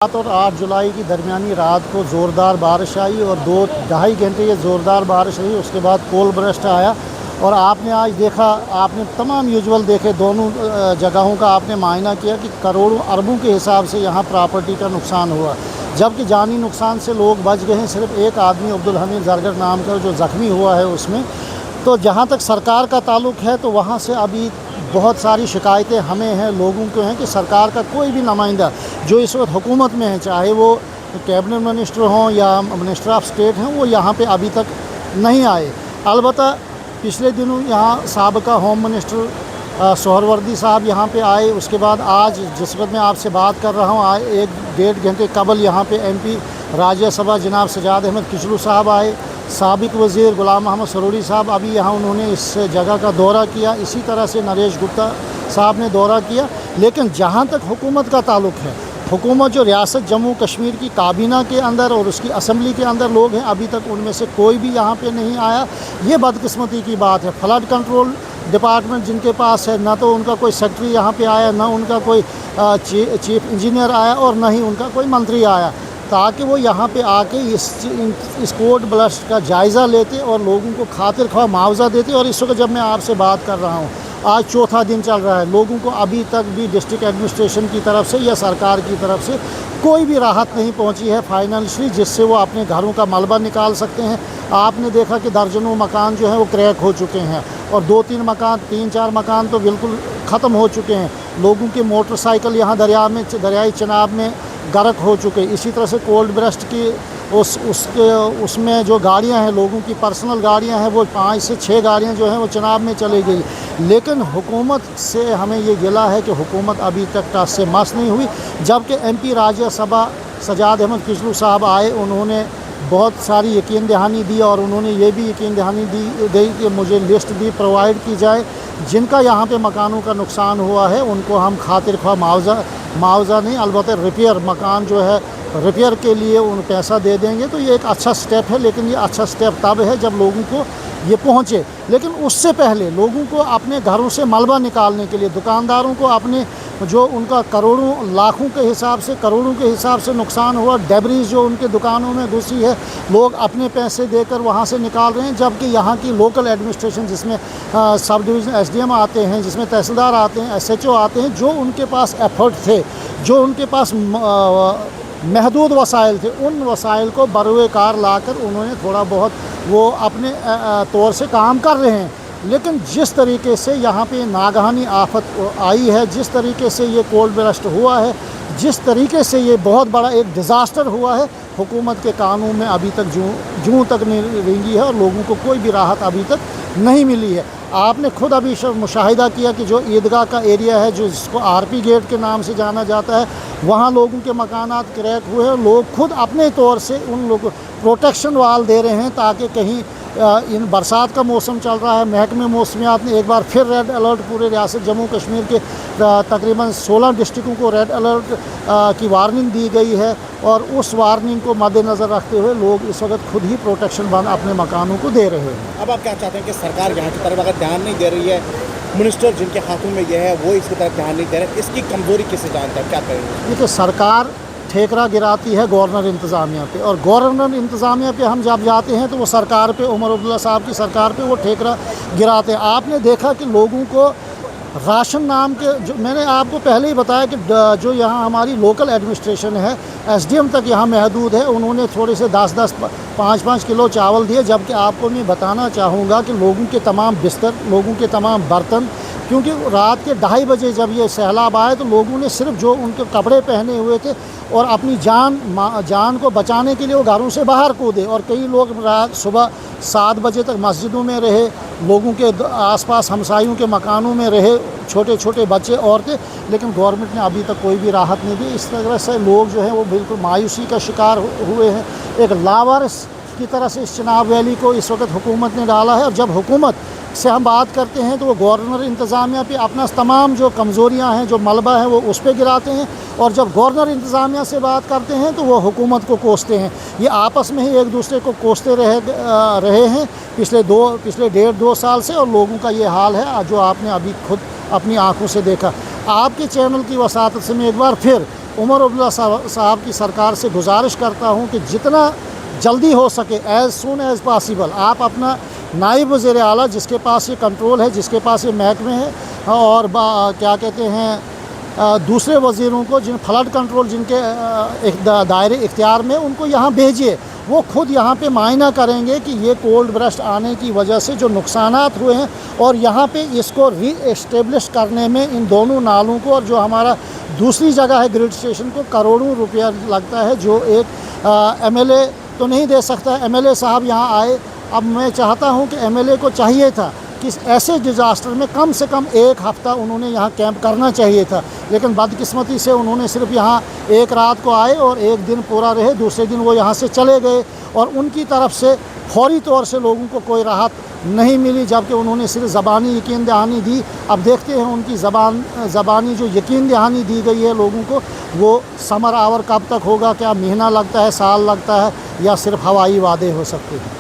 7 और 8 जुलाई की दरमियानी रात को ज़ोरदार बारिश आई और 2-2.5 घंटे ये ज़ोरदार बारिश रही। उसके बाद कोल ब्रस्ट आया और आपने आज देखा, आपने तमाम यूजुअल देखे, दोनों जगहों का आपने मायना किया कि करोड़ों अरबों के हिसाब से यहाँ प्रॉपर्टी का नुकसान हुआ, जबकि जानी नुकसान से लोग बच गए हैं। सिर्फ एक आदमी अब्दुल हमीद ज़रगर नाम का जो ज़ख्मी हुआ है उसमें। तो जहाँ तक सरकार का ताल्लुक है तो वहाँ से अभी बहुत सारी शिकायतें हमें हैं, लोगों को हैं कि सरकार का कोई भी नुमाइंदा जो इस वक्त हुकूमत में है, चाहे वो कैबिनेट मिनिस्टर हों या मिनिस्टर ऑफ स्टेट हैं, वो यहाँ पे अभी तक नहीं आए। अलबत्ता पिछले दिनों यहाँ साबिका होम मिनिस्टर सोहरवर्दी साहब यहाँ पे आए। उसके बाद आज जिस वक्त मैं आपसे बात कर रहा हूँ, आए 1-1.5 घंटे कबल यहाँ पे MP राज्यसभा जनाब सजाद अहमद किचलू साहब आए। साबिक वज़ीर गुलाम मोहम्मद सरूरी साहब अभी यहाँ उन्होंने इस जगह का दौरा किया। इसी तरह से नरेश गुप्ता साहब ने दौरा किया। लेकिन जहाँ तक हुकूमत का ताल्लुक है, हुकूमत जो रियासत जम्मू कश्मीर की काबीना के अंदर और उसकी असम्बली के अंदर लोग हैं, अभी तक उनमें से कोई भी यहाँ पे नहीं आया। ये बदकिस्मती की बात है। फ्लड कंट्रोल डिपार्टमेंट जिनके पास है, ना तो उनका कोई सेक्रेटरी यहाँ पे आया, ना उनका कोई चीफ इंजीनियर आया और ना ही उनका कोई मंत्री आया, ताकि वो यहाँ पे आके इस कोल ब्रस्ट का जायज़ा लेते और लोगों को खातिर ख्वाह मुआवजा देते। और इस वक्त जब मैं आपसे बात कर रहा हूँ, आज चौथा दिन चल रहा है, लोगों को अभी तक भी डिस्ट्रिक्ट एडमिनिस्ट्रेशन की तरफ से या सरकार की तरफ से कोई भी राहत नहीं पहुँची है फाइनेंशियली, जिससे वो अपने घरों का मलबा निकाल सकते हैं। आपने देखा कि दर्जनों मकान जो हैं वो क्रैक हो चुके हैं और 2-3 मकान, 3-4 मकान तो बिल्कुल ख़त्म हो चुके हैं। लोगों के मोटरसाइकिल यहाँ दरियाई चिनाब में गर्क हो चुके। इसी तरह से कोल ब्रस्ट की उसमें जो गाड़ियां हैं, लोगों की पर्सनल गाड़ियां हैं, वो 5 से 6 गाड़ियां जो हैं वो चिनाब में चली गई। लेकिन हुकूमत से हमें ये गिला है कि हुकूमत अभी तक टस से मस नहीं हुई। जबकि MP राज्यसभा सजाद अहमद किचलू साहब आए, उन्होंने बहुत सारी यकीन दहानी दी और उन्होंने ये भी यकीन दहानी दी कि मुझे लिस्ट भी प्रोवाइड की जाए जिनका यहाँ पे मकानों का नुकसान हुआ है, उनको हम खातिर ख्वाह मुआवजा नहीं, अलबत्ता रिपेयर, मकान जो है रिपेयर के लिए उन पैसा दे देंगे। तो ये एक अच्छा स्टेप है, लेकिन ये अच्छा स्टेप तब है जब लोगों को ये पहुँचे। लेकिन उससे पहले लोगों को अपने घरों से मलबा निकालने के लिए, दुकानदारों को अपने जो उनका करोड़ों लाखों के हिसाब से, करोड़ों के हिसाब से नुकसान हुआ, डेब्रीज जो उनके दुकानों में घुसी है, लोग अपने पैसे देकर वहाँ से निकाल रहे हैं। जबकि यहाँ की लोकल एडमिनिस्ट्रेशन, जिसमें सब डिवीज़न SDM आते हैं, जिसमें तहसीलदार आते हैं, SHO आते हैं, जो उनके पास एफर्ट थे, जो उनके पास महदूद वसाइल थे, उन वसाइल को बरोए कार लाकर उन्होंने थोड़ा बहुत वो अपने तौर से काम कर रहे हैं। लेकिन जिस तरीके से यहाँ पे नागहानी आफत आई है, जिस तरीके से ये कोल ब्रस्ट हुआ है, जिस तरीके से ये बहुत बड़ा एक डिज़ास्टर हुआ है, हुकूमत के कानून में अभी तक जूं तक नहीं रेंगी है और लोगों को कोई भी राहत अभी तक नहीं मिली है। आपने खुद अभी मुशाहिदा किया कि जो ईदगाह का एरिया है, जो जिसको RP गेट के नाम से जाना जाता है, वहाँ लोगों के मकानात क्रैक हुए हैं। लोग खुद अपने तौर से उन लोगों प्रोटेक्शन वाल दे रहे हैं ताकि कहीं इन बरसात का मौसम चल रहा है, महकमे मौसमियात ने एक बार फिर रेड अलर्ट पूरे रियासत जम्मू कश्मीर के तकरीबन 16 डिस्ट्रिक्टों को रेड अलर्ट की वार्निंग दी गई है। और उस वार्निंग को मद्देनज़र रखते हुए लोग इस वक्त खुद ही प्रोटेक्शन बंद अपने मकानों को दे रहे हैं। अब आप क्या चाहते हैं कि सरकार यहाँ की तरफ अगर ध्यान नहीं दे रही है, मिनिस्टर जिनके हाथों में यह है वो इसकी तरफ ध्यान नहीं दे रहे, इसकी कमज़ोरी किसे जानता है, क्या करेंगे? देखिए, सरकार ठेकरा गिराती है गवर्नर इंतज़ामिया पे, और गवर्नर इंतज़ामिया पे हम जब जाते हैं तो वो सरकार पे, उमर अब्दुल्ला साहब की सरकार पे वो ठेकरा गिराते हैं। आपने देखा कि लोगों को राशन नाम के, जो मैंने आपको पहले ही बताया कि जो यहाँ हमारी लोकल एडमिनिस्ट्रेशन है, SDM तक यहाँ महदूद है, उन्होंने थोड़े से 10-10, 5-5 किलो चावल दिए। जबकि आपको मैं बताना चाहूँगा कि लोगों के तमाम बिस्तर, लोगों के तमाम बर्तन, क्योंकि रात के 2:30 बजे जब ये सैलाब आए तो लोगों ने सिर्फ जो उनके कपड़े पहने हुए थे और अपनी जान को बचाने के लिए वो घरों से बाहर कूदे। और कई लोग रात सुबह 7 बजे तक मस्जिदों में रहे, लोगों के आसपास हमसायों के मकानों में रहे, छोटे छोटे बच्चे, औरतें। लेकिन गवर्नमेंट ने अभी तक कोई भी राहत नहीं दी। इस तरह से लोग जो हैं वो बिल्कुल मायूसी का शिकार हुए हैं। एक लावारिस की तरह से इस चिनाब वैली को इस वक्त हुकूमत ने डाला है। और जब हुकूमत से हम बात करते हैं तो वो गवर्नर इंतज़ामिया पे अपना तमाम जो कमज़ोरियाँ हैं, जो मलबा है, वो उस पर गिराते हैं। और जब गवर्नर इंतज़ामिया से बात करते हैं तो वो हुकूमत को कोसते हैं। ये आपस में ही एक दूसरे को कोसते रहे हैं पिछले 1.5-2 साल से। और लोगों का ये हाल है जो आपने अभी खुद अपनी आंखों से देखा। आपके चैनल की वसातत से मैं एक बार फिर उमर अब्दुल्ला साहब की सरकार से गुजारिश करता हूँ कि जितना जल्दी हो सके एज़ सून एज़ पॉसिबल आप अपना नायब वज़ीर आला जिसके पास ये कंट्रोल है, जिसके पास ये महकमे है, और क्या कहते हैं दूसरे वज़ीरों को जिन फ्लड कंट्रोल जिनके दायरे इख्तियार में, उनको यहाँ भेजिए। वो खुद यहाँ पे मायना करेंगे कि ये कोल्ड ब्रस्ट आने की वजह से जो नुकसानात हुए हैं, और यहाँ पे इसको री एस्टेब्लिश करने में इन दोनों नालों को, और जो हमारा दूसरी जगह है ग्रिड स्टेशन को, करोड़ों रुपया लगता है, जो एक एमएलए तो नहीं दे सकता। एमएलए साहब यहाँ आए, अब मैं चाहता हूँ कि एमएलए को चाहिए था कि ऐसे डिज़ास्टर में कम से कम एक हफ़्ता उन्होंने यहाँ कैंप करना चाहिए था, लेकिन बदकिस्मती से उन्होंने सिर्फ यहाँ एक रात को आए और एक दिन पूरा रहे, दूसरे दिन वो यहाँ से चले गए, और उनकी तरफ से फौरी तौर से लोगों को कोई राहत नहीं मिली, जबकि उन्होंने सिर्फ ज़बानी यकीन दहानी दी। अब देखते हैं उनकी ज़बानी जो यकीन दहानी दी गई है लोगों को, वो समर आवर कब तक होगा, क्या महीना लगता है, साल लगता है, या सिर्फ हवाई वादे हो सकते हैं।